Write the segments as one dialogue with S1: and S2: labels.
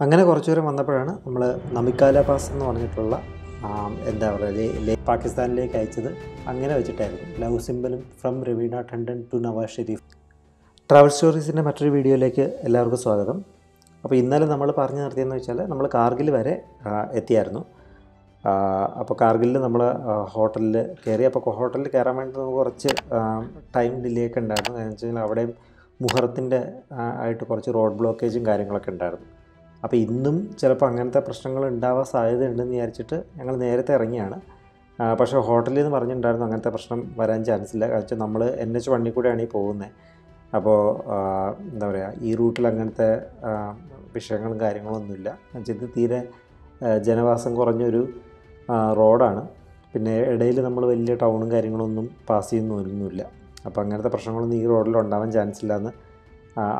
S1: അങ്ങനെ കുറച്ചു ദൂരം വന്നപ്പോഴാണ് നമ്മൾ നമിക്കാല പാസ് എന്ന് പറഞ്ഞിട്ടുള്ള എന്താ പറയുക പാകിസ്ഥാനിലേക്ക് അയച്ചത്. അങ്ങനെ വെച്ചിട്ടായിരുന്നു ലവ് സിംബലും from Raveena Tandon to Nawaz Sharif. Travel സ്റ്റോറീസിൻ്റെ മറ്റൊരു വീഡിയോയിലേക്ക് എല്ലാവർക്കും സ്വാഗതം. അപ്പോൾ ഇന്നലെ നമ്മൾ പറഞ്ഞു നിർത്തിയെന്ന് വെച്ചാൽ നമ്മൾ കാർഗിൽ വരെ എത്തിയായിരുന്നു. അപ്പോൾ കാർഗിലിൽ നമ്മൾ ഹോട്ടലിൽ കയറി. അപ്പോൾ ഹോട്ടലിൽ കയറാൻ വേണ്ടി നമുക്ക് കുറച്ച് ടൈം ഡിലേ ഒക്കെ ഉണ്ടായിരുന്നു. എന്ന് വെച്ച് കഴിഞ്ഞാൽ അവിടെയും മുഹറത്തിൻ്റെ ആയിട്ട് കുറച്ച് റോഡ് ബ്ലോക്കേജും കാര്യങ്ങളൊക്കെ ഉണ്ടായിരുന്നു. അപ്പോൾ ഇന്നും ചിലപ്പോൾ അങ്ങനത്തെ പ്രശ്നങ്ങൾ ഉണ്ടാവാൻ സാധ്യതയുണ്ടെന്ന് വിചാരിച്ചിട്ട് ഞങ്ങൾ നേരത്തെ ഇറങ്ങിയാണ്. പക്ഷേ ഹോട്ടലിൽ നിന്ന് പറഞ്ഞിട്ടുണ്ടായിരുന്നു അങ്ങനത്തെ പ്രശ്നം വരാൻ ചാൻസ് ഇല്ല. കാരണം വെച്ചാൽ നമ്മൾ NH1 കൂടെയാണ് ഈ പോകുന്നത്. അപ്പോൾ എന്താ പറയുക, ഈ റൂട്ടിൽ അങ്ങനത്തെ വിഷയങ്ങളും കാര്യങ്ങളൊന്നുമില്ല. എന്നുവെച്ചാൽ ഇത് തീരെ ജനവാസം കുറഞ്ഞൊരു റോഡാണ്. പിന്നെ ഇടയിൽ നമ്മൾ വലിയ ടൗണും കാര്യങ്ങളൊന്നും പാസ് ചെയ്യുന്നൊന്നുമില്ല. അപ്പോൾ അങ്ങനത്തെ പ്രശ്നങ്ങളൊന്നും ഈ റോഡിൽ ഉണ്ടാവാൻ ചാൻസ് ഇല്ലയെന്ന്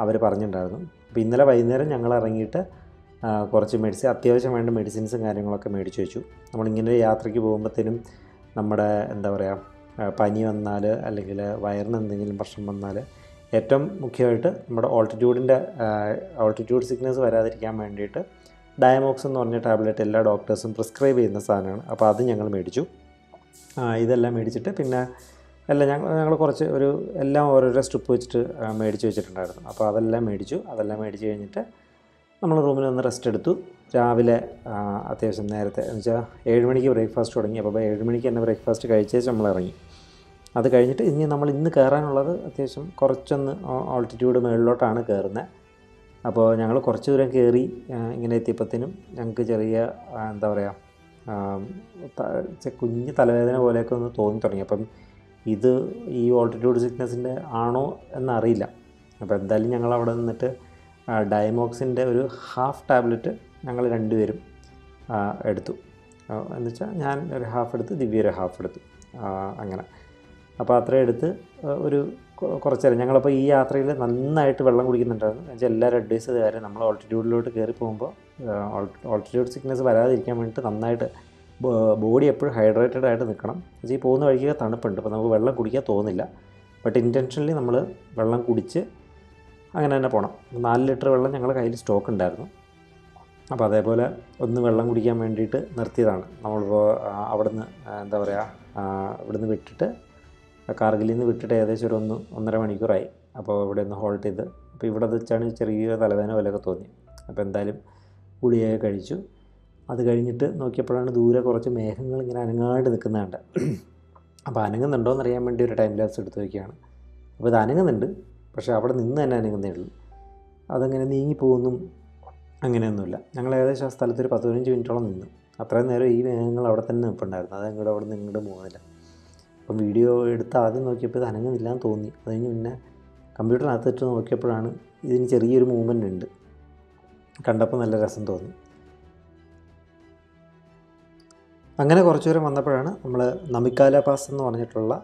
S1: അവർ പറഞ്ഞിട്ടുണ്ടായിരുന്നു. അപ്പോൾ ഇന്നലെ വൈകുന്നേരം ഞങ്ങൾ ഇറങ്ങിയിട്ട് കുറച്ച് അത്യാവശ്യം വേണ്ട മെഡിസിൻസും കാര്യങ്ങളൊക്കെ മേടിച്ച് വെച്ചു. നമ്മളിങ്ങനെ യാത്രയ്ക്ക് പോകുമ്പോഴത്തേനും നമ്മുടെ എന്താ പറയുക, പനി വന്നാൽ അല്ലെങ്കിൽ വയറിന് എന്തെങ്കിലും പ്രശ്നം വന്നാൽ ഏറ്റവും മുഖ്യമായിട്ട് നമ്മുടെ ഓൾട്ടിറ്റ്യൂഡ് സിക്നെസ് വരാതിരിക്കാൻ വേണ്ടിയിട്ട് ഡയമോക്സ് എന്ന് പറഞ്ഞ ടാബ്ലറ്റ് എല്ലാ ഡോക്ടേഴ്സും പ്രിസ്ക്രൈബ് ചെയ്യുന്ന സാധനമാണ്. അപ്പോൾ അത് ഞങ്ങൾ മേടിച്ചു. ഇതെല്ലാം മേടിച്ചിട്ട് പിന്നെ ഞങ്ങൾ കുറച്ച് എല്ലാം ഓരോരോ സ്ട്രിപ്പ് വെച്ചിട്ട് മേടിച്ച് വെച്ചിട്ടുണ്ടായിരുന്നു. അപ്പോൾ അതെല്ലാം മേടിച്ച് കഴിഞ്ഞിട്ട് നമ്മൾ റൂമിൽ ഒന്ന് റെസ്റ്റ് എടുത്തു. രാവിലെ അത്യാവശ്യം നേരത്തെ എന്ന് വെച്ചാൽ 7 മണിക്ക് ബ്രേക്ക്ഫാസ്റ്റ് തുടങ്ങി. അപ്പോൾ 7 മണിക്ക് തന്നെ ബ്രേക്ക്ഫാസ്റ്റ് കഴിച്ചേച്ച് നമ്മൾ ഇറങ്ങി. അത് കഴിഞ്ഞിട്ട് ഇന്ന് കയറാനുള്ളത് അത്യാവശ്യം കുറച്ചൊന്ന് ഓൾട്ടിറ്റ്യൂഡ് മുകളിലോട്ടാണ് കയറുന്നത്. അപ്പോൾ ഞങ്ങൾ കുറച്ച് ദൂരം കയറി ഇങ്ങനെ എത്തിയപ്പോഴത്തേനും ഞങ്ങൾക്ക് ചെറിയ എന്താ പറയുക, കുഞ്ഞ് തലവേദന പോലെയൊക്കെ ഒന്ന് തോന്നി തുടങ്ങി. അപ്പം ഇത് ഈ ഓൾട്ടിറ്റ്യൂഡ് സിക്നെസ്സിൻ്റെ ആണോ എന്നറിയില്ല. അപ്പോൾ എന്തായാലും ഞങ്ങൾ അവിടെ നിന്നിട്ട് ഡയമോക്സിൻ്റെ ഒരു ഹാഫ് ടാബ്ലറ്റ് ഞങ്ങൾ രണ്ടുപേരും എടുത്തു. എന്ന് വെച്ചാൽ ഞാൻ ഒരു ഹാഫ് എടുത്ത്, ദിവ്യ ഒരു ഹാഫ് എടുത്തു. അങ്ങനെ അപ്പോൾ അത്രയും എടുത്ത് കുറച്ച് നേരം ഞങ്ങളപ്പോൾ ഈ യാത്രയിൽ നന്നായിട്ട് വെള്ളം കുടിക്കുന്നുണ്ടായിരുന്നു. എന്നുവെച്ചാൽ എല്ലാവരും അഡ്വൈസ് ചെയ്ത കാര്യം നമ്മൾ ഓൾട്ടിറ്റ്യൂഡിലോട്ട് കയറി പോകുമ്പോൾ ഓൾട്ടിറ്റ്യൂഡ് സിക്നെസ് വരാതിരിക്കാൻ വേണ്ടിയിട്ട് നന്നായിട്ട് ബോഡി എപ്പോഴും ഹൈഡ്രേറ്റഡ് ആയിട്ട് നിൽക്കണം. എന്നുവെച്ചാൽ ഈ പോകുന്ന വഴിക്ക് തണുപ്പുണ്ട്, അപ്പോൾ നമുക്ക് വെള്ളം കുടിക്കാൻ തോന്നില്ല. ബട്ട് ഇൻറ്റൻഷനലി നമ്മൾ വെള്ളം കുടിച്ച് അങ്ങനെ തന്നെ പോകണം. 4 ലിറ്റർ വെള്ളം ഞങ്ങളുടെ കയ്യിൽ സ്റ്റോക്ക് ഉണ്ടായിരുന്നു. അപ്പോൾ അതേപോലെ ഒന്ന് വെള്ളം കുടിക്കാൻ വേണ്ടിയിട്ട് നിർത്തിയതാണ്. നമ്മളിപ്പോൾ അവിടുന്ന് എന്താ പറയുക, ഇവിടുന്ന് വിട്ടിട്ട് കാർഗിലിൽ നിന്ന് വിട്ടിട്ട് ഏകദേശം ഒരു 1.5 മണിക്കൂറായി. അപ്പോൾ ഇവിടെ ഒന്ന് ഹോൾട്ട് ചെയ്ത്, അപ്പോൾ ഇവിടെ വെച്ചാണ് ചെറിയ തലവേദന പോലെയൊക്കെ തോന്നി. അപ്പോൾ എന്തായാലും ഗുളികയൊക്കെ കഴിച്ചു. അത് കഴിഞ്ഞിട്ട് നോക്കിയപ്പോഴാണ് ദൂരെ കുറച്ച് മേഘങ്ങൾ ഇങ്ങനെ അനങ്ങാണ്ട് നിൽക്കുന്നതുണ്ട്. അപ്പോൾ അനങ്ങുന്നുണ്ടോ എന്നറിയാൻ വേണ്ടി ഒരു ടൈം ലാപ്സ് എടുത്ത് വയ്ക്കുകയാണ്. അപ്പോൾ ഇത് അനങ്ങുന്നുണ്ട്, പക്ഷേ അവിടെ നിന്ന് തന്നെ അനങ്ങുന്നേ ഉള്ളൂ. അതങ്ങനെ നീങ്ങിപ്പോകുന്നും അങ്ങനെയൊന്നുമില്ല. ഞങ്ങൾ ഏകദേശം ആ സ്ഥലത്ത് ഒരു 10-15 മിനിറ്റോളം നിന്ന്. അത്രയും നേരം ഈ മേഘങ്ങൾ അവിടെ തന്നെ നിൽപ്പുണ്ടായിരുന്നു. അത് അവിടെ നിന്ന് ഇങ്ങോട്ട് പോകുന്നില്ല. അപ്പം വീഡിയോ എടുത്ത് ആദ്യം നോക്കിയപ്പോൾ ഇത് അനങ്ങുന്നില്ല എന്ന് തോന്നി. അത് കഴിഞ്ഞ് പിന്നെ കമ്പ്യൂട്ടറിനകത്തിട്ട് നോക്കിയപ്പോഴാണ് ഇതിന് ചെറിയൊരു മൂവ്മെൻ്റ് ഉണ്ട്. കണ്ടപ്പോൾ നല്ല രസം തോന്നി. അങ്ങനെ കുറച്ച് ദൂരം വന്നപ്പോഴാണ് നമ്മൾ നമിക്കാല പാസ് എന്ന് പറഞ്ഞിട്ടുള്ള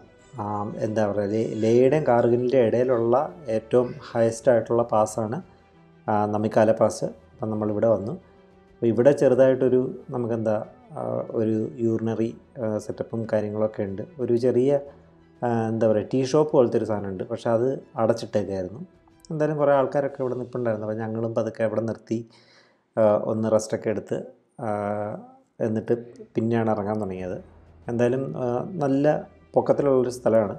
S1: എന്താ പറയുക, ലേയുടെയും കാർഗിലിൻ്റെ ഇടയിലുള്ള ഏറ്റവും ഹയസ്റ്റ് ആയിട്ടുള്ള പാസ്സാണ് നമിക്കാല പാസ്. അപ്പം നമ്മളിവിടെ വന്നു. അപ്പോൾ ഇവിടെ ചെറുതായിട്ടൊരു നമുക്കെന്താ ഒരു യൂറിനറി സെറ്റപ്പും കാര്യങ്ങളൊക്കെ ഉണ്ട്. ഒരു ചെറിയ എന്താ പറയുക, ടീ ഷോപ്പ് പോലത്തെ ഒരു സാധനമുണ്ട്. പക്ഷേ അത് അടച്ചിട്ടേക്കായിരുന്നു. എന്തായാലും കുറേ ആൾക്കാരൊക്കെ ഇവിടെ നിൽപ്പുണ്ടായിരുന്നു. അപ്പോൾ ഞങ്ങളും പതുക്കെ ഇവിടെ നിർത്തി ഒന്ന് റെസ്റ്റൊക്കെ എടുത്ത് എന്നിട്ട് പിന്നെയാണ് ഇറങ്ങാൻ തുടങ്ങിയത്. എന്തായാലും നല്ല പൊക്കത്തിലുള്ളൊരു സ്ഥലമാണ്.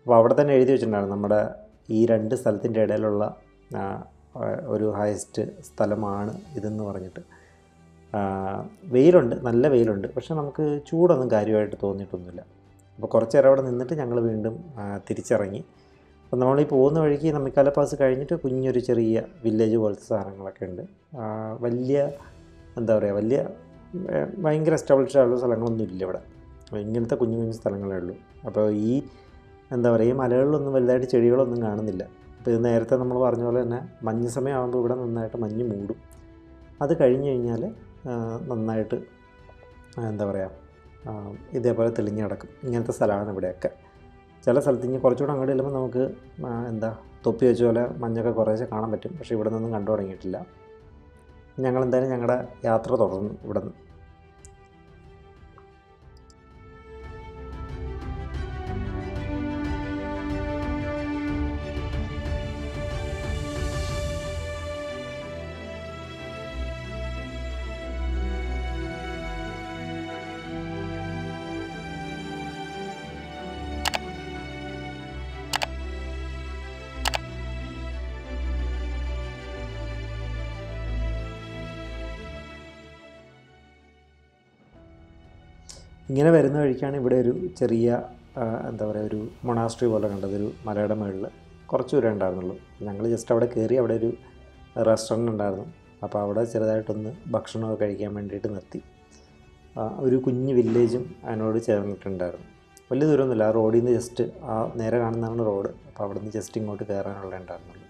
S1: അപ്പോൾ അവിടെ തന്നെ എഴുതി വെച്ചിട്ടുണ്ടായിരുന്നു നമ്മുടെ ഈ 2 സ്ഥലത്തിൻ്റെ ഇടയിലുള്ള ഒരു ഹയസ്റ്റ് സ്ഥലമാണ് ഇതെന്ന് പറഞ്ഞിട്ട്. വെയിലുണ്ട്, നല്ല വെയിലുണ്ട്, പക്ഷേ നമുക്ക് ചൂടൊന്നും കാര്യമായിട്ട് തോന്നിയിട്ടൊന്നുമില്ല. അപ്പോൾ കുറച്ച് നേരം അവിടെ നിന്നിട്ട് ഞങ്ങൾ വീണ്ടും തിരിച്ചിറങ്ങി. അപ്പോൾ നമ്മളീ പോകുന്ന വഴിക്ക് നമിക്കാല പാസ് കഴിഞ്ഞിട്ട് കുഞ്ഞൊരു ചെറിയ വില്ലേജ് പോലത്തെ സാധനങ്ങളൊക്കെ ഉണ്ട്. വലിയ എന്താ പറയുക, ഭയങ്കര എസ്റ്റാബ്ലിഷ്ഡ് ആയിട്ടുള്ള സ്ഥലങ്ങളൊന്നും ഇല്ല ഇവിടെ. ഇങ്ങനത്തെ കുഞ്ഞു കുഞ്ഞു സ്ഥലങ്ങളേ ഉള്ളൂ. അപ്പോൾ ഈ എന്താ പറയുക, ഈ മലകളിലൊന്നും വലുതായിട്ട് ചെടികളൊന്നും കാണുന്നില്ല. അപ്പോൾ ഇത് നേരത്തെ നമ്മൾ പറഞ്ഞ പോലെ തന്നെ മഞ്ഞ് സമയമാകുമ്പോൾ ഇവിടെ നന്നായിട്ട് മഞ്ഞ് മൂടും. അത് കഴിഞ്ഞ് കഴിഞ്ഞാൽ നന്നായിട്ട് എന്താ പറയുക, ഇതേപോലെ തെളിഞ്ഞ് കിടക്കും. ഇങ്ങനത്തെ സ്ഥലമാണ് ഇവിടെയൊക്കെ. ചില സ്ഥലത്ത് ഇനി കുറച്ചുകൂടെ അങ്ങോട്ട് ചെല്ലുമ്പോൾ നമുക്ക് തൊപ്പി വെച്ച പോലെ മഞ്ഞൊക്കെ കുറേശ്ശെ കാണാൻ പറ്റും. പക്ഷേ ഇവിടെ നിന്നൊന്നും കണ്ടു തുടങ്ങിയിട്ടില്ല. ഞങ്ങളെന്തായാലും ഞങ്ങളുടെ യാത്ര തുടർന്നു ഇവിടെ നിന്ന്. ഇങ്ങനെ വരുന്ന വഴിക്കാണ് ഇവിടെ ഒരു ചെറിയ എന്താ പറയുക ഒരു മൊണാസ്ട്രി പോലെ കണ്ടത്. ഒരു മലയുടെ മുകളിൽ കുറച്ച് ദൂരം ഉണ്ടായിരുന്നുള്ളൂ. ഞങ്ങൾ ജസ്റ്റ് അവിടെ കയറി. അവിടെ ഒരു റെസ്റ്റോറൻറ്റ് ഉണ്ടായിരുന്നു. അപ്പോൾ അവിടെ ചെറുതായിട്ടൊന്ന് ഭക്ഷണമൊക്കെ കഴിക്കാൻ വേണ്ടിയിട്ട് നിർത്തി. ഒരു കുഞ്ഞ് വില്ലേജും അതിനോട് ചേർന്നിട്ടുണ്ടായിരുന്നു. വലിയ ദൂരമൊന്നുമില്ല. ആ റോഡിൽ നിന്ന് ജസ്റ്റ് നേരെ കാണുന്നതാണ് റോഡ്. അപ്പോൾ അവിടെ നിന്ന് ജസ്റ്റ് ഇങ്ങോട്ട് കയറാനുള്ള ഉണ്ടായിരുന്നുള്ളൂ.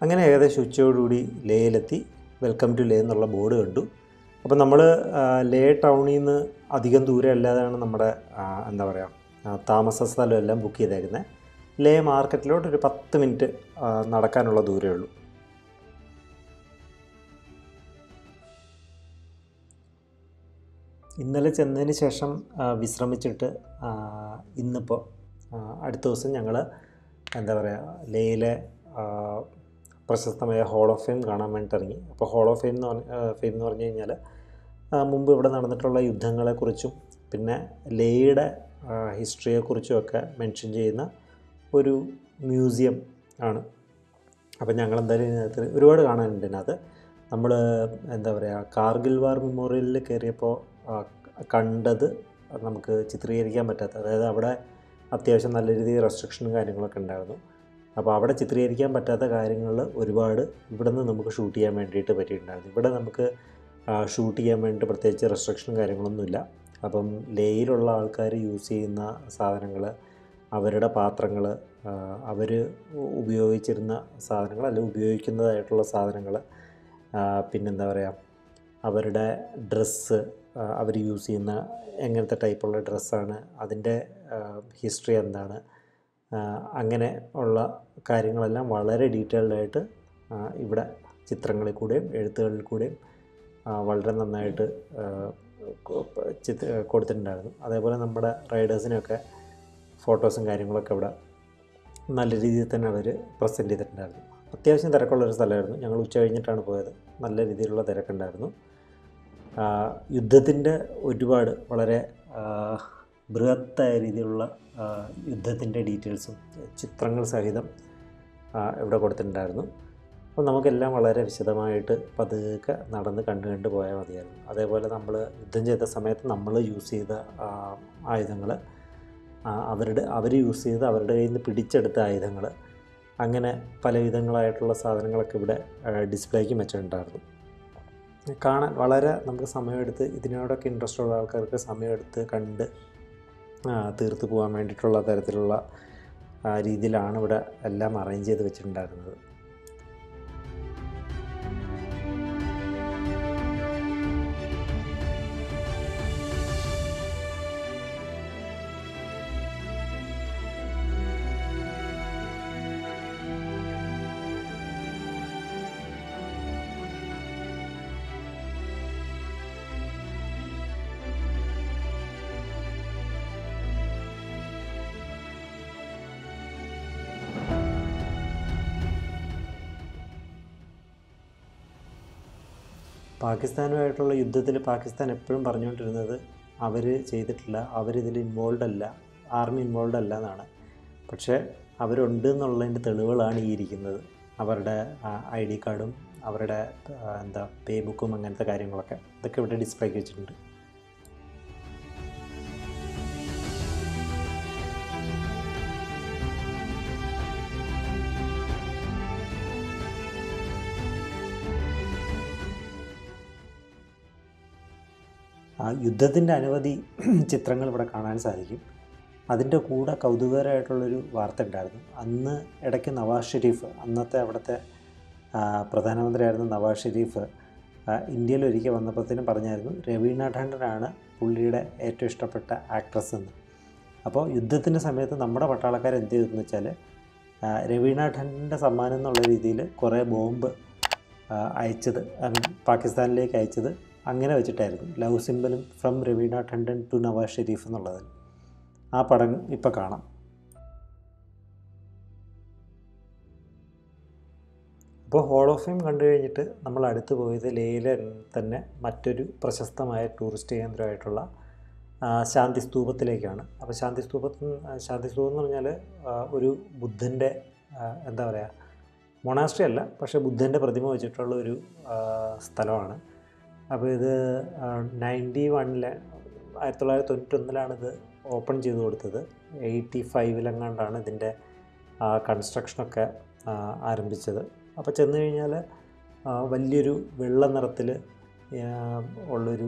S1: അങ്ങനെ ഏകദേശം ഉച്ചയോടുകൂടി ലേയിലെത്തി. വെൽക്കം ടു ലേ എന്നുള്ള ബോർഡ് കണ്ടു. അപ്പോൾ നമ്മൾ ലേ ടൗണിൽ നിന്ന് അധികം ദൂരം അല്ലാതെയാണ് നമ്മുടെ എന്താ പറയുക താമസ സ്ഥലം എല്ലാം ബുക്ക് ചെയ്തേക്കുന്നത്. ലേ മാർക്കറ്റിലോട്ട് ഒരു 10 മിനിറ്റ് നടക്കാനുള്ള ദൂരമേ ഉള്ളൂ. ഇന്നലെ ചെന്നതിന് ശേഷം വിശ്രമിച്ചിട്ട് ഇന്നിപ്പോൾ അടുത്ത ദിവസം ഞങ്ങൾ എന്താ പറയുക ലേയിലെ പ്രശസ്തമായ ഹോൾ ഓഫ് ഫെയിം കാണാൻ വേണ്ടിയിട്ട് ഇറങ്ങി. അപ്പോൾ ഹോൾ ഓഫ് ഫെയിം എന്ന് പറഞ്ഞു കഴിഞ്ഞാൽ മുമ്പ് ഇവിടെ നടന്നിട്ടുള്ള യുദ്ധങ്ങളെക്കുറിച്ചും പിന്നെ ലേയുടെ ഹിസ്റ്ററിയെക്കുറിച്ചും ഒക്കെ മെൻഷൻ ചെയ്യുന്ന ഒരു മ്യൂസിയം ആണ്. അപ്പം ഞങ്ങളെന്തായാലും ഇതിനകത്ത് ഒരുപാട് കാണാനുണ്ട്. ഇതിനകത്ത് നമ്മൾ എന്താ പറയുക കാർഗിൽ വാർ മെമ്മോറിയലിൽ കയറിയപ്പോൾ കണ്ടത് നമുക്ക് ചിത്രീകരിക്കാൻ പറ്റാത്ത, അതായത് അവിടെ അത്യാവശ്യം നല്ല രീതിയിൽ റെസ്ട്രിക്ഷനും കാര്യങ്ങളൊക്കെ ഉണ്ടായിരുന്നു. അപ്പോൾ അവിടെ ചിത്രീകരിക്കാൻ പറ്റാത്ത കാര്യങ്ങൾ ഒരുപാട് ഇവിടെ നിന്ന് നമുക്ക് ഷൂട്ട് ചെയ്യാൻ വേണ്ടിയിട്ട് പറ്റിയിട്ടുണ്ടായിരുന്നു. ഇവിടെ നമുക്ക് ഷൂട്ട് ചെയ്യാൻ വേണ്ടിയിട്ട് പ്രത്യേകിച്ച് റെസ്ട്രിക്ഷനും കാര്യങ്ങളൊന്നുമില്ല. അപ്പം ലേയിലുള്ള ആൾക്കാർ യൂസ് ചെയ്യുന്ന സാധനങ്ങൾ, അവരുടെ പാത്രങ്ങൾ, അവർ ഉപയോഗിച്ചിരുന്ന സാധനങ്ങൾ അല്ലെങ്കിൽ ഉപയോഗിക്കുന്നതായിട്ടുള്ള സാധനങ്ങൾ, പിന്നെന്താ പറയുക അവരുടെ ഡ്രസ്സ്, അവർ യൂസ് ചെയ്യുന്ന എങ്ങനത്തെ ടൈപ്പുള്ള ഡ്രസ്സാണ്, അതിൻ്റെ ഹിസ്റ്ററി എന്താണ്, അങ്ങനെ ഉള്ള കാര്യങ്ങളെല്ലാം വളരെ ഡീറ്റെയിൽഡായിട്ട് ഇവിടെ ചിത്രങ്ങളിൽ കൂടെയും എഴുത്തുകളിൽ കൂടെയും വളരെ നന്നായിട്ട് കൊടുത്തിട്ടുണ്ടായിരുന്നു. അതേപോലെ നമ്മുടെ റൈഡേഴ്സിനൊക്കെ ഫോട്ടോസും കാര്യങ്ങളൊക്കെ ഇവിടെ നല്ല രീതിയിൽ തന്നെ അവർ പ്രസൻറ്റ് ചെയ്തിട്ടുണ്ടായിരുന്നു. അത്യാവശ്യം തിരക്കുള്ളൊരു സ്ഥലമായിരുന്നു. ഞങ്ങൾ ഉച്ച കഴിഞ്ഞിട്ടാണ് പോയത്. നല്ല രീതിയിലുള്ള തിരക്കുണ്ടായിരുന്നു. യുദ്ധത്തിൻ്റെ ഒരുപാട് വളരെ ബൃഹത്തായ രീതിയിലുള്ള യുദ്ധത്തിൻ്റെ ഡീറ്റെയിൽസും ചിത്രങ്ങൾ സഹിതം ഇവിടെ കൊടുത്തിട്ടുണ്ടായിരുന്നു. അപ്പോൾ നമുക്കെല്ലാം വളരെ വിശദമായിട്ട് പതുക്കെ നടന്ന് കണ്ട് പോയാൽ മതിയായിരുന്നു. അതേപോലെ നമ്മൾ യുദ്ധം ചെയ്ത സമയത്ത് നമ്മൾ യൂസ് ചെയ്ത ആയുധങ്ങൾ, അവർ യൂസ് ചെയ്ത് അവരുടെ കയ്യിൽ നിന്ന് പിടിച്ചെടുത്ത ആയുധങ്ങൾ, അങ്ങനെ പല വിധങ്ങളായിട്ടുള്ള സാധനങ്ങളൊക്കെ ഇവിടെ ഡിസ്പ്ലേക്ക് വെച്ചിട്ടുണ്ടായിരുന്നു. കാണാൻ വളരെ നമുക്ക് സമയമെടുത്ത്, ഇതിനോടൊക്കെ ഇൻട്രസ്റ്റ് ഉള്ള ആൾക്കാർക്ക് സമയമെടുത്ത് കണ്ട് തീർത്ത് പോകാൻ വേണ്ടിയിട്ടുള്ള തരത്തിലുള്ള രീതിയിലാണ് ഇവിടെ എല്ലാം അറേഞ്ച് ചെയ്ത് വെച്ചിട്ടുണ്ടായിരുന്നത്. പാകിസ്ഥാനുമായിട്ടുള്ള യുദ്ധത്തിൽ പാകിസ്ഥാൻ എപ്പോഴും പറഞ്ഞുകൊണ്ടിരുന്നത് അവർ ചെയ്തിട്ടില്ല, അവരിതിൽ ഇൻവോൾവ് അല്ല, ആർമി ഇൻവോൾവ് അല്ല എന്നാണ്. പക്ഷേ അവരുണ്ട് എന്നുള്ളതിൻ്റെ തെളിവുകളാണ് ഈ ഇരിക്കുന്നത്. അവരുടെ ID കാർഡും അവരുടെ പേ ബുക്കും അങ്ങനത്തെ കാര്യങ്ങളൊക്കെ ഇതൊക്കെ ഇവിടെ ഡിസ്പ്ലേക്ക് വെച്ചിട്ടുണ്ട്. യുദ്ധത്തിൻ്റെ അനവധി ചിത്രങ്ങൾ ഇവിടെ കാണാൻ സാധിക്കും. അതിൻ്റെ കൂടെ കൗതുകകരമായിട്ടുള്ളൊരു വാർത്ത ഉണ്ടായിരുന്നു. അന്ന് ഇടയ്ക്ക് നവാസ് ഷെരീഫ്, അന്നത്തെ അവിടുത്തെ പ്രധാനമന്ത്രിയായിരുന്ന നവാസ് ഷെരീഫ് ഇന്ത്യയിൽ ഒരിക്കൽ വന്നപ്പോഴത്തേനും പറഞ്ഞായിരുന്നു രവീണ ടണ്ടനാണ് പുള്ളിയുടെ ഏറ്റവും ഇഷ്ടപ്പെട്ട ആക്ട്രസ് എന്ന്. അപ്പോൾ യുദ്ധത്തിൻ്റെ സമയത്ത് നമ്മുടെ പട്ടാളക്കാർ എന്ത് ചെയ്തെന്ന് വെച്ചാൽ രവീണ ടണ്ടൻ്റെ സമ്മാനം എന്നുള്ള രീതിയിൽ കുറേ ബോംബ് അയച്ചത്, പാകിസ്ഥാനിലേക്ക് അയച്ചത് അങ്ങനെ വെച്ചിട്ടായിരുന്നു. ലവ് സിംബലും ഫ്രം രവീണ ടണ്ടൻ ടു നവാസ് ഷെരീഫ് എന്നുള്ളത്. ആ പടം ഇപ്പോൾ കാണാം. അപ്പോൾ ഹോൾ ഓഫ് ഫെയിം കണ്ടു കഴിഞ്ഞിട്ട് നമ്മൾ അടുത്ത് പോയത് ലേയിലെ തന്നെ മറ്റൊരു പ്രശസ്തമായ ടൂറിസ്റ്റ് കേന്ദ്രമായിട്ടുള്ള ശാന്തി സ്തൂപത്തിലേക്കാണ്. അപ്പോൾ ശാന്തി സ്തൂപം എന്ന് പറഞ്ഞാൽ ഒരു ബുദ്ധൻ്റെ എന്താ പറയുക, മൊണാസ്ട്രി അല്ല, പക്ഷേ ബുദ്ധൻ്റെ പ്രതിമ വെച്ചിട്ടുള്ള ഒരു സ്ഥലമാണ്. അപ്പോൾ ഇത് 1991 ഇത് ഓപ്പൺ ചെയ്ത് കൊടുത്തത്. 85 ഇതിൻ്റെ കൺസ്ട്രക്ഷനൊക്കെ ആരംഭിച്ചത്. അപ്പോൾ ചെന്ന് കഴിഞ്ഞാൽ വലിയൊരു വെള്ള നിറത്തിൽ ഉള്ളൊരു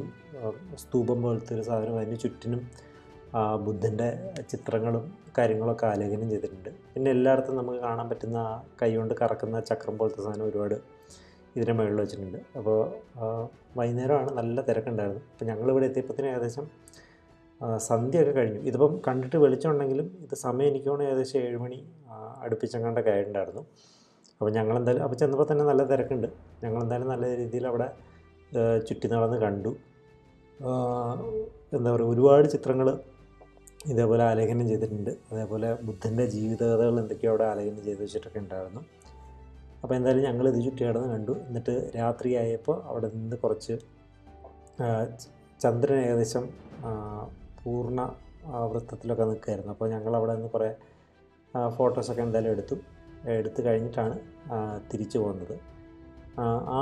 S1: സ്തൂപം പോലത്തെ ഒരു സാധനം, അതിന് ചുറ്റിനും ബുദ്ധൻ്റെ ചിത്രങ്ങളും കാര്യങ്ങളൊക്കെ ആലേഖനം ചെയ്തിട്ടുണ്ട്. പിന്നെ എല്ലായിടത്തും നമുക്ക് കാണാൻ പറ്റുന്ന കൈകൊണ്ട് കറക്കുന്ന ചക്രം പോലത്തെ സാധനം ഒരുപാട് ഇതിൻ്റെ മുകളിൽ വെച്ചിട്ടുണ്ട്. അപ്പോൾ വൈകുന്നേരമാണ്, നല്ല തിരക്കുണ്ടായിരുന്നു. അപ്പോൾ ഞങ്ങളിവിടെ എത്തിയപ്പോഴത്തേന് ഏകദേശം സന്ധ്യയൊക്കെ കഴിഞ്ഞു. ഇതിപ്പം കണ്ടിട്ട് വെളിച്ചമുണ്ടെങ്കിലും ഇത് സമയം എനിക്ക് തോന്നുന്നു ഏകദേശം 7 മണി അടുപ്പിച്ചെങ്ങാണ്ടൊക്കെ ആയിട്ടുണ്ടായിരുന്നു. അപ്പോൾ ഞങ്ങളെന്തായാലും അപ്പോൾ ചെന്നപ്പോൾ തന്നെ നല്ല തിരക്കുണ്ട്. ഞങ്ങളെന്തായാലും നല്ല രീതിയിൽ അവിടെ ചുറ്റി നടന്ന് കണ്ടു. എന്താ പറയുക, ഒരുപാട് ചിത്രങ്ങൾ ഇതേപോലെ ആലേഖനം ചെയ്തിട്ടുണ്ട്. അതേപോലെ ബുദ്ധൻ്റെ ജീവിതകഥകൾ എന്തൊക്കെയോ അവിടെ ആലേഖനം ചെയ്ത് വെച്ചിട്ടൊക്കെ ഉണ്ടായിരുന്നു. അപ്പോൾ എന്തായാലും ഞങ്ങളിത് ചുറ്റി നടന്ന് കണ്ടു. എന്നിട്ട് രാത്രിയായപ്പോൾ അവിടെ നിന്ന് കുറച്ച് ചന്ദ്രൻ ഏകദേശം പൂർണ്ണ വൃത്തത്തിലൊക്കെ നിൽക്കുമായിരുന്നു. അപ്പോൾ ഞങ്ങളവിടെ നിന്ന് കുറേ ഫോട്ടോസൊക്കെ എന്തായാലും എടുത്ത് കഴിഞ്ഞിട്ടാണ് തിരിച്ചു പോകുന്നത്.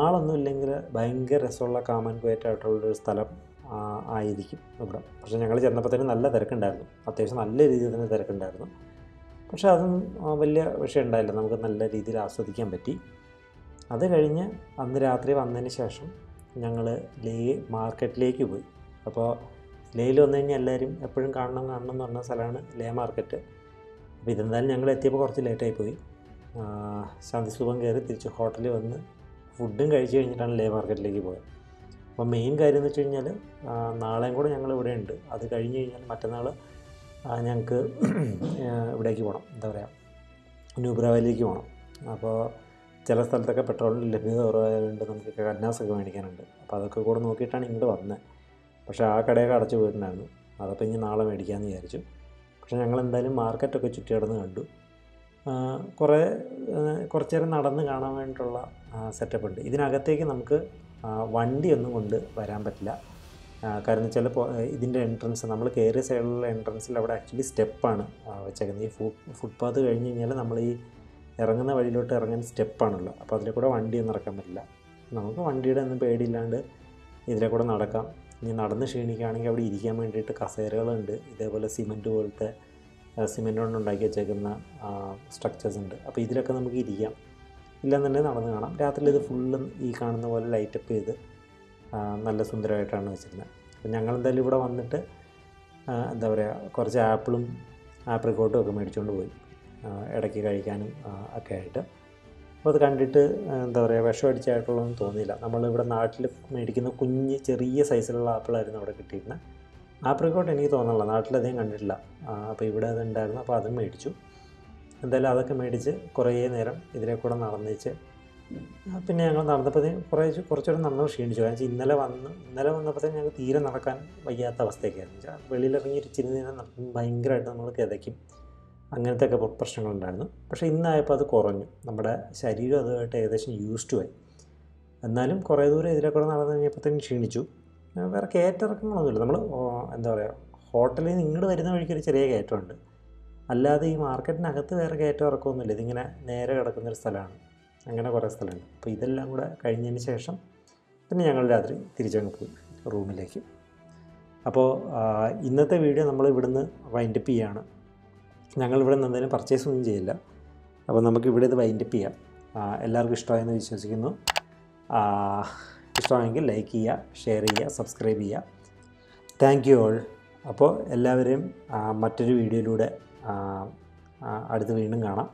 S1: ആളൊന്നും ഇല്ലെങ്കിൽ ഭയങ്കര രസമുള്ള കാമൻ ക്വയറ്റായിട്ടുള്ളൊരു സ്ഥലം ആയിരിക്കും ഇവിടെ. പക്ഷേ ഞങ്ങൾ ചെന്നപ്പോൾ തന്നെ നല്ല തിരക്കുണ്ടായിരുന്നു, അത്യാവശ്യം നല്ല രീതിയിൽ തന്നെ തിരക്കുണ്ടായിരുന്നു. പക്ഷേ അതും വലിയ വിഷയം ഉണ്ടായില്ല, നമുക്ക് നല്ല രീതിയിൽ ആസ്വദിക്കാൻ പറ്റി. അത് കഴിഞ്ഞ് അന്ന് രാത്രി വന്നതിന് ശേഷം ഞങ്ങൾ ലേ മാർക്കറ്റിലേക്ക് പോയി. അപ്പോൾ ലേയിൽ വന്നു കഴിഞ്ഞാൽ എല്ലാവരും എപ്പോഴും കാണണം എന്ന് പറഞ്ഞ സ്ഥലമാണ് ലേ മാർക്കറ്റ്. അപ്പോൾ ഇതെന്തായാലും ഞങ്ങൾ എത്തിയപ്പോൾ കുറച്ച് ലേറ്റായി പോയി. ശാന്തി സ്തൂപം കയറി തിരിച്ച് ഹോട്ടലിൽ വന്ന് ഫുഡും കഴിച്ച് കഴിഞ്ഞിട്ടാണ് ലേ മാർക്കറ്റിലേക്ക് പോയത്. അപ്പോൾ മെയിൻ കാര്യം എന്ന് വെച്ച് കഴിഞ്ഞാൽ നാളെയും കൂടെ ഞങ്ങൾ ഇവിടെ ഉണ്ട്. അത് കഴിഞ്ഞ് കഴിഞ്ഞാൽ മറ്റന്നാൾ ഞങ്ങൾക്ക് ഇവിടേക്ക് പോകണം, എന്താ പറയുക, ന്യൂബ്ര വാലിയിലേക്ക് പോകണം. അപ്പോൾ ചില സ്ഥലത്തൊക്കെ പെട്രോളിന് ലഭ്യത കുറവായതുകൊണ്ട് നമുക്ക് കന്നാസൊക്കെ മേടിക്കാനുണ്ട്. അപ്പോൾ അതൊക്കെ കൂടെ നോക്കിയിട്ടാണ് ഇങ്ങോട്ട് വന്നത്. പക്ഷേ ആ കടയൊക്കെ അടച്ചു പോയിട്ടുണ്ടായിരുന്നു. അതപ്പോൾ ഇനി നാളെ മേടിക്കാമെന്ന് വിചാരിച്ചു. പക്ഷേ ഞങ്ങളെന്തായാലും മാർക്കറ്റൊക്കെ ചുറ്റി നടന്ന് കണ്ടു. കുറച്ച് നേരം നടന്ന് കാണാൻ വേണ്ടിയിട്ടുള്ള സെറ്റപ്പ് ഉണ്ട്. ഇതിനകത്തേക്ക് നമുക്ക് വണ്ടിയൊന്നും കൊണ്ട് വരാൻ പറ്റില്ല. കാരണം ചിലപ്പോൾ ഇതിൻ്റെ എൻട്രൻസ്, നമ്മൾ കയറിയ സൈഡിലുള്ള എൻട്രൻസിൽ അവിടെ ആക്ച്വലി സ്റ്റെപ്പാണ് വെച്ചേക്കുന്നത്. ഈ ഫുട്പാത്ത് കഴിഞ്ഞ് കഴിഞ്ഞാൽ നമ്മൾ ഈ ഇറങ്ങുന്ന വഴിയിലോട്ട് ഇറങ്ങാൻ സ്റ്റെപ്പാണല്ലോ. അപ്പോൾ അതിലെ കൂടെ വണ്ടിയൊന്നും ഇറക്കാൻ പറ്റില്ല. നമുക്ക് വണ്ടിയുടെ ഒന്നും പേടിയില്ലാണ്ട് ഇതിലെ കൂടെ നടക്കാം. ഇനി നടന്ന് ക്ഷീണിക്കുകയാണെങ്കിൽ അവിടെ ഇരിക്കാൻ വേണ്ടിയിട്ട് കസേരകളുണ്ട്. ഇതേപോലെ സിമൻറ്റ് കൊണ്ട് ഉണ്ടാക്കി വെച്ചേക്കുന്ന സ്ട്രക്ചേഴ്സ് ഉണ്ട്. അപ്പോൾ ഇതിലൊക്കെ നമുക്ക് ഇരിക്കാം, ഇല്ലെന്നുണ്ടെങ്കിൽ നടന്ന് കാണാം. രാത്രിയിൽ ഇത് ഫുള്ളും ഈ കാണുന്ന പോലെ ലൈറ്റപ്പ് ചെയ്ത് നല്ല സുന്ദരമായിട്ടാണ് വെച്ചിരുന്നത്. അപ്പോൾ ഞങ്ങളെന്തായാലും ഇവിടെ വന്നിട്ട് എന്താ പറയുക, കുറച്ച് ആപ്പിളും ആപ്രിക്കോട്ടും ഒക്കെ മേടിച്ചുകൊണ്ട് പോയി ഇടയ്ക്ക് കഴിക്കാനും ഒക്കെ ആയിട്ട്. അപ്പോൾ അത് കണ്ടിട്ട് എന്താ പറയുക, വിഷം അടിച്ചായിട്ടുള്ളതൊന്നും തോന്നിയില്ല. നമ്മളിവിടെ നാട്ടിൽ മേടിക്കുന്ന കുഞ്ഞ് ചെറിയ സൈസിലുള്ള ആപ്പിളായിരുന്നു അവിടെ കിട്ടിയിരുന്നത്. ആപ്രിക്കോട്ട് എനിക്ക് തോന്നുന്നില്ല, നാട്ടിലധികം കണ്ടിട്ടില്ല. അപ്പോൾ ഇവിടെ അതുണ്ടായിരുന്നു, അപ്പോൾ അതും മേടിച്ചു. എന്തായാലും അതൊക്കെ മേടിച്ച് കുറേ നേരം ഇതിലെ കൂടെ നടന്നേച്ച് പിന്നെ ഞങ്ങൾ നടന്നപ്പോഴത്തേക്കും കുറച്ചുകൂടെ നമ്മൾ ക്ഷീണിച്ചു. കാരണം ഇന്നലെ വന്നപ്പോഴത്തേക്കും ഞങ്ങൾക്ക് തീരെ നടക്കാൻ വയ്യാത്ത അവസ്ഥയൊക്കെയായിരുന്നു. വെളിയിലിറങ്ങി ഇച്ചിരി നേരം ഭയങ്കരമായിട്ട് നമ്മൾ കിതയ്ക്കും, അങ്ങനത്തെ ഒക്കെ പ്രശ്നങ്ങളുണ്ടായിരുന്നു. പക്ഷേ ഇന്നായപ്പോൾ അത് കുറഞ്ഞു. നമ്മുടെ ശരീരം അതുമായിട്ട് ഏകദേശം യൂസ്ഡ് ആയി. എന്നാലും കുറേ ദൂരം ഇതിലെ കൂടെ നടന്നു കഴിഞ്ഞപ്പോഴത്തേക്കും ക്ഷീണിച്ചു. വേറെ കയറ്റിറക്കങ്ങളൊന്നുമില്ല. നമ്മൾ എന്താ പറയുക, ഹോട്ടലിൽ നിന്ന് ഇങ്ങോട്ട് വരുന്ന വഴിക്കൊരു ചെറിയ കയറ്റമുണ്ട്, അല്ലാതെ ഈ മാർക്കറ്റിനകത്ത് വേറെ കയറ്റം ഇറക്കമൊന്നുമില്ല. ഇതിങ്ങനെ നേരെ കിടക്കുന്നൊരു സ്ഥലമാണ്. അങ്ങനെ കുറേ സ്ഥലമുണ്ട്. അപ്പോൾ ഇതെല്ലാം കൂടെ കഴിഞ്ഞതിന് ശേഷം പിന്നെ ഞങ്ങൾ രാത്രി തിരിച്ചങ്ങ് പോയി റൂമിലേക്ക്. അപ്പോൾ ഇന്നത്തെ വീഡിയോ നമ്മൾ ഇവിടുന്ന് വൈൻഡപ്പ് ചെയ്യുകയാണ്. ഞങ്ങളിവിടെ നിന്ന് എന്തെങ്കിലും പർച്ചേസ് ഒന്നും ചെയ്യില്ല. അപ്പോൾ നമുക്കിവിടെ ഇത് വൈൻഡപ്പ് ചെയ്യാം. എല്ലാവർക്കും ഇഷ്ടമായെന്ന് വിശ്വസിക്കുന്നു. ഇഷ്ടമായെങ്കിൽ ലൈക്ക് ചെയ്യുക, ഷെയർ ചെയ്യുക, സബ്സ്ക്രൈബ് ചെയ്യുക. Thank you all. അപ്പോൾ എല്ലാവരെയും മറ്റൊരു വീഡിയോയിലൂടെ അടുത്ത് വീണ്ടും കാണാം.